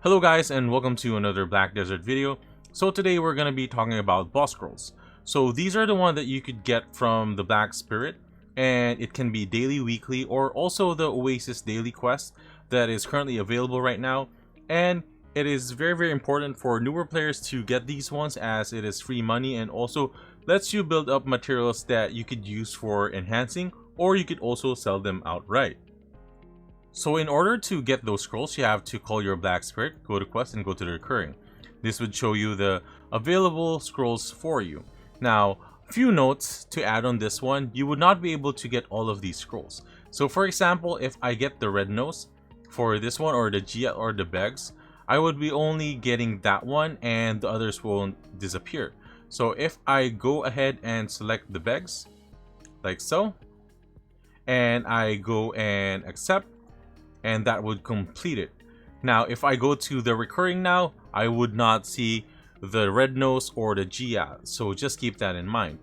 Hello guys, and welcome to another Black Desert video. So today we're going to be talking about boss scrolls. So these are the one that you could get from the Black Spirit, and it can be daily, weekly, or also the Oasis daily quest that is currently available right now. And it is very important for newer players to get these ones, as it is free money and also lets you build up materials that you could use for enhancing, or you could also sell them outright. So in order to get those scrolls, you have to call your Black Spirit, go to quest, and go to the recurring. This would show you the available scrolls for you. Now, few notes to add on this one: you would not be able to get all of these scrolls. So for example, if I get the red nose for this one, or the Gia or the Begs, I would be only getting that one and the others won't disappear. So if I go ahead and select the Begs, like so, and I go and accept, and that would complete it. Now if I go to the recurring now, I would not see the red nose or the Gia, so just keep that in mind.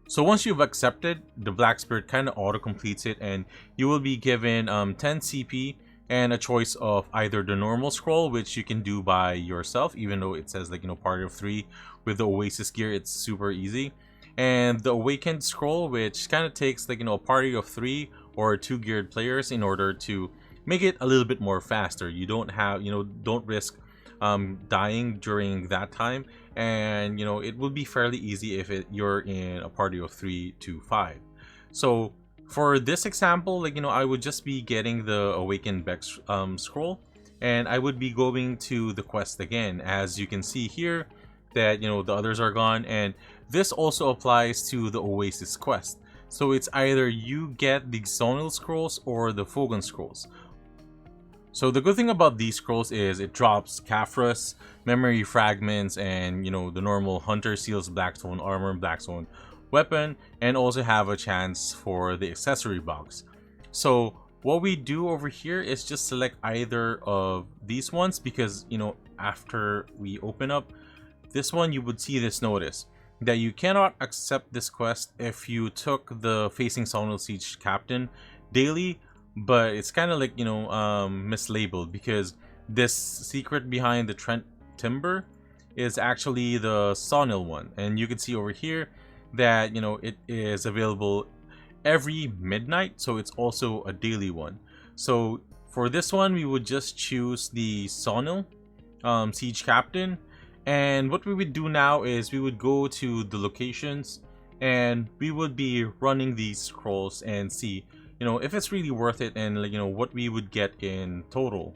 So once you've accepted, the Black Spirit kind of auto completes it, and you will be given 10 CP and a choice of either the normal scroll, which you can do by yourself, even though it says, like, party of 3. With the Oasis gear, it's super easy. And the awakened scroll, which kind of takes, like, a party of 3 or 2 geared players in order to make it a little bit more faster. You don't have, don't risk dying during that time, and it will be fairly easy if you're in a party of 3 to 5. So for this example, like, I would just be getting the awakened Bex scroll, and I would be going to the quest again. As you can see here that the others are gone, and this also applies to the Oasis quest. So it's either you get the Zonal scrolls or the Fogan scrolls. So the good thing about these scrolls is it drops Kafras, memory fragments, and the normal Hunter Seals Blackstone armor, Blackstone weapon, and also have a chance for the accessory box. So what we do over here is just select either of these ones, because after we open up this one, you would see this notice that you cannot accept this quest if you took the Facing Sonal Siege Captain daily, but it's kind of like mislabeled, because this secret behind the Trent Timber is actually the Sonal one, and you can see over here that it is available every midnight, so it's also a daily one. So for this one, we would just choose the Sonal Siege Captain. And what we would do now is we would go to the locations, and we would be running these scrolls and see if it's really worth it, and what we would get in total.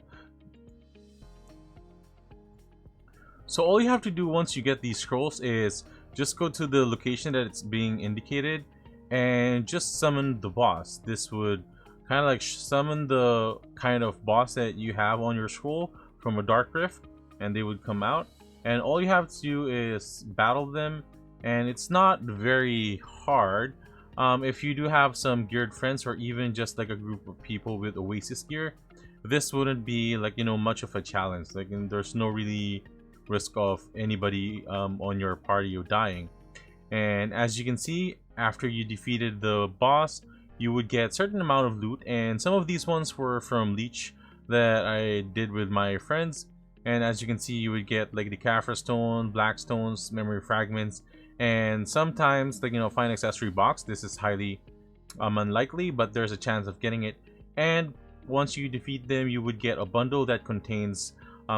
So all you have to do once you get these scrolls is just go to the location that it's being indicated and just summon the boss. This would kind of like summon the kind of boss that you have on your scroll from a Dark Rift, and they would come out. And all you have to do is battle them, and it's not very hard. If you do have some geared friends, or even just like a group of people with Oasis gear, this wouldn't be like much of a challenge. Like, there's no really risk of anybody on your party of dying. And as you can see, after you defeated the boss, you would get certain amount of loot, and some of these ones were from Leech that I did with my friends. And as you can see, you would get like the Kafra stone, black stones, memory fragments, and sometimes like find accessory box. This is highly unlikely, but there's a chance of getting it. And once you defeat them, you would get a bundle that contains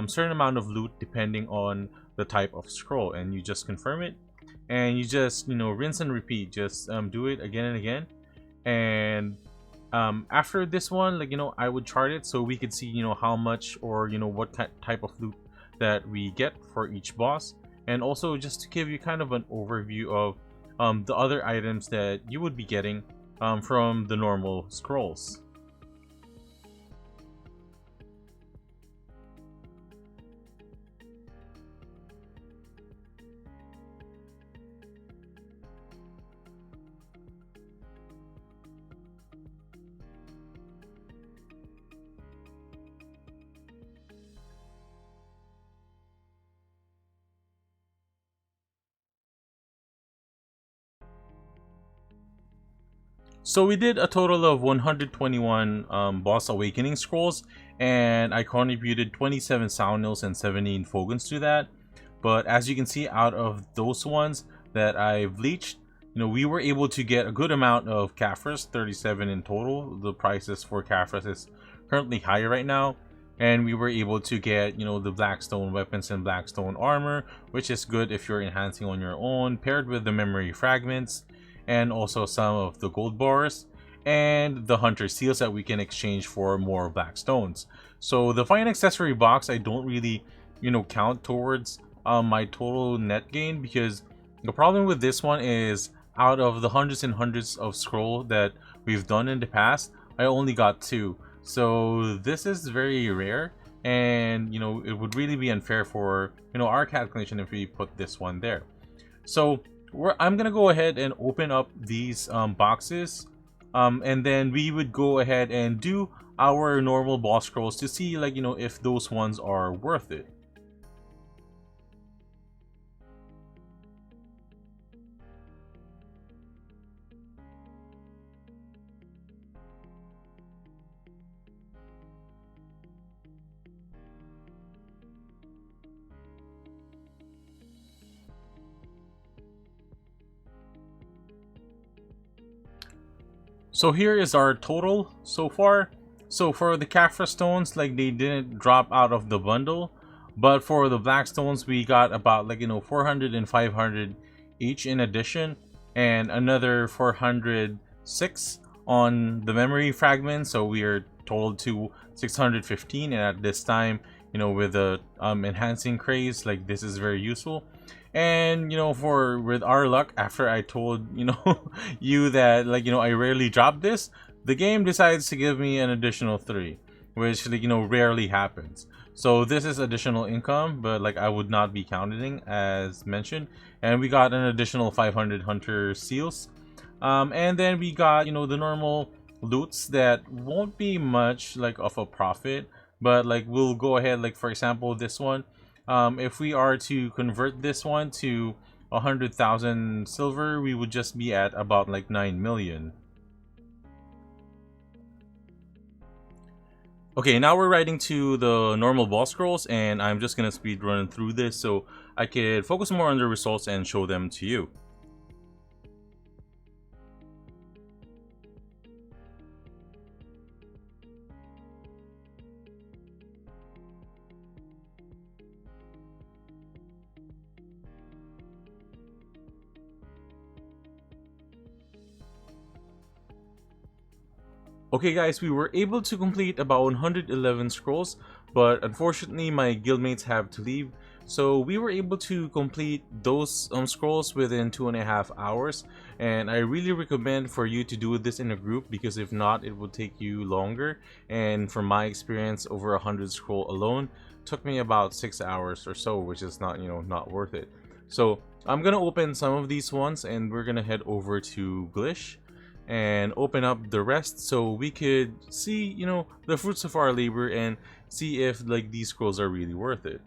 certain amount of loot depending on the type of scroll, and you just confirm it, and you just rinse and repeat. Just do it again and again. And after this one, like I would chart it so we could see how much, or what type of loot that we get for each boss, and also just to give you kind of an overview of the other items that you would be getting from the normal scrolls. So we did a total of 121 boss awakening scrolls, and I contributed 27 sound nails and 17 fogans to that. But as you can see, out of those ones that I bleached, we were able to get a good amount of Caphras, 37 in total. The prices for Caphras is currently higher right now. And we were able to get, the Blackstone weapons and Blackstone armor, which is good if you're enhancing on your own, paired with the memory fragments, and also some of the gold bars, and the hunter seals that we can exchange for more Blackstones. So the fine accessory box, I don't really, count towards my total net gain, because the problem with this one is out of the hundreds and hundreds of scroll that we've done in the past, I only got 2. So this is very rare, and it would really be unfair for our calculation if we put this one there. So I'm gonna go ahead and open up these boxes, and then we would go ahead and do our normal boss scrolls to see, like, if those ones are worth it. So here is our total so far. So for the Caphras stones, like, they didn't drop out of the bundle, but for the black stones we got about, like, 400 and 500 each in addition, and another 406 on the memory fragment. So we are total to 615, and at this time, with the enhancing craze, like, this is very useful. And for with our luck, after I told you that, like, I rarely drop this, the game decides to give me an additional 3, which, like, rarely happens. So this is additional income, but, like, I would not be counting as mentioned. And we got an additional 500 hunter seals, and then we got the normal loots that won't be much, like, of a profit, but, like, we'll go ahead, like, for example, this one. If we are to convert this one to 100,000 silver, we would just be at about, like, 9 million. Okay, now we're riding to the normal boss scrolls, and I'm just gonna speed run through this so I could focus more on the results and show them to you. Okay guys, we were able to complete about 111 scrolls, but unfortunately my guildmates have to leave. So we were able to complete those scrolls within 2.5 hours, and I really recommend for you to do this in a group, because if not, it will take you longer. And from my experience, over 100 scroll alone took me about 6 hours or so, which is not, not worth it. So I'm gonna open some of these ones, and we're gonna head over to Glish and open up the rest so we could see, the fruits of our labor, and see if, like, these scrolls are really worth it.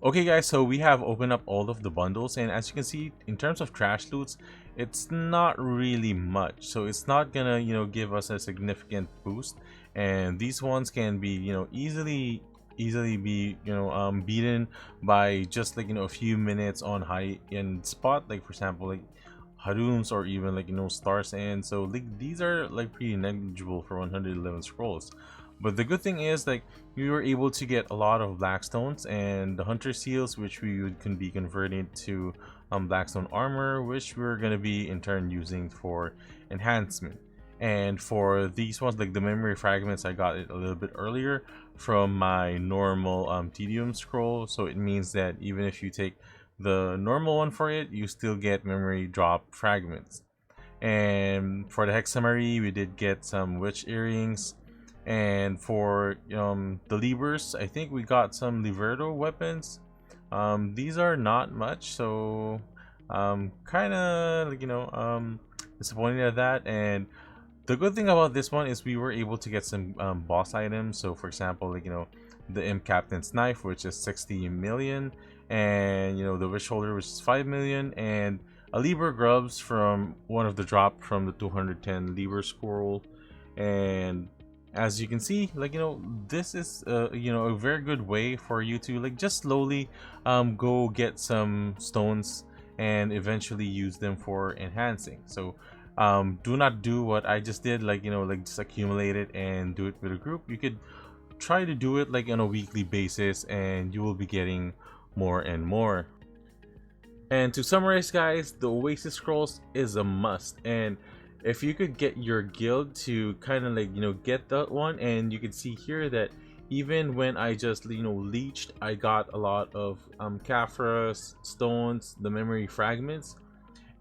Okay guys, so we have opened up all of the bundles, and as you can see, in terms of trash loots, it's not really much. So it's not gonna, give us a significant boost, and these ones can be, easily be, beaten by just, like, a few minutes on high-end spot, like, for example, like Harums, or even, like, Stars. And so, like, these are, like, pretty negligible for 111 scrolls. But the good thing is, like, we were able to get a lot of blackstones and the hunter seals, which can be converted to blackstone armor, which we're gonna be in turn using for enhancement. And for these ones, like the memory fragments, I got it a little bit earlier from my normal tedium scroll. So it means that even if you take the normal one for it, you still get memory drop fragments. And for the hexamery, we did get some witch earrings. And for the levers, I think we got some Liberto weapons. These are not much, so kind of like, disappointed at that. And the good thing about this one is we were able to get some boss items. So for example, like, the Imp Captain's Knife, which is 60 million, and the Wish Holder, which is 5 million, and a Liber Grubs from one of the drop from the 210 Liber Scroll. And as you can see, like, this is a very good way for you to like just slowly go get some stones and eventually use them for enhancing. So do not do what I just did, like, like just accumulate it and do it with a group. You could try to do it like on a weekly basis, and you will be getting more and more. And to summarize, guys, the Oasis Scrolls is a must. And if you could get your guild to kind of like get that one, and you can see here that even when I just leeched, I got a lot of Caphras stones, the memory fragments,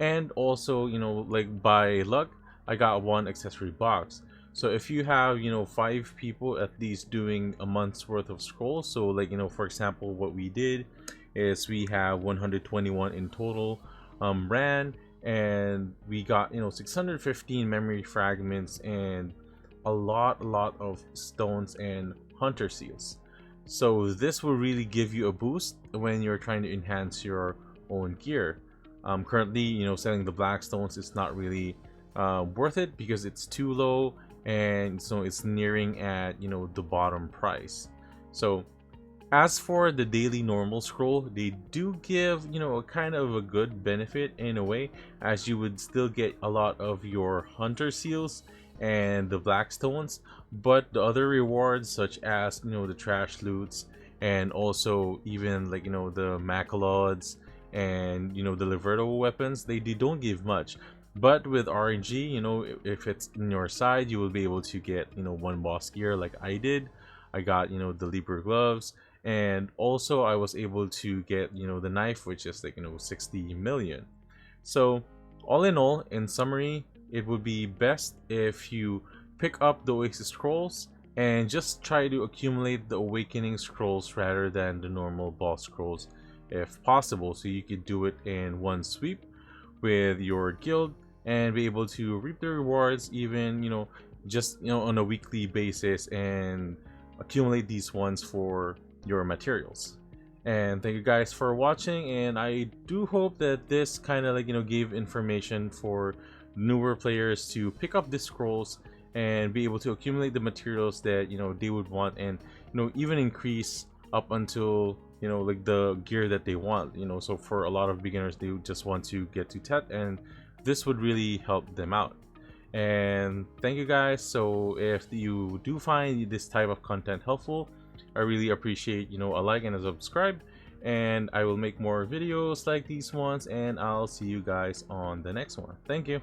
and also like by luck I got one accessory box. So if you have 5 people at least doing a month's worth of scrolls, so like for example, what we did is we have 121 in total ran, and we got 615 memory fragments and a lot of stones and hunter seals. So this will really give you a boost when you're trying to enhance your own gear. Currently, selling the black stones is not really worth it because it's too low, and so it's nearing at the bottom price. So as for the daily normal scroll, they do give a kind of a good benefit in a way, as you would still get a lot of your hunter seals and the black stones, but the other rewards such as the trash loots, and also even like the Macalods and the Liberto weapons, they don't give much. But with RNG, if it's in your side, you will be able to get one boss gear like I did. I got the Libra gloves, and also I was able to get the knife, which is like 60 million. So all in all, in summary, it would be best if you pick up the Oasis Scrolls and just try to accumulate the Awakening Scrolls rather than the normal boss scrolls if possible, so you could do it in one sweep with your guild and be able to reap the rewards even just on a weekly basis, and accumulate these ones for your materials. And thank you guys for watching, and I do hope that this kind of like gave information for newer players to pick up the scrolls and be able to accumulate the materials that they would want, and even increase up until like the gear that they want. So for a lot of beginners, they just want to get to Tet, and this would really help them out. And thank you guys. So if you do find this type of content helpful, I really appreciate a like and a subscribe, and I will make more videos like these ones, and I'll see you guys on the next one. Thank you.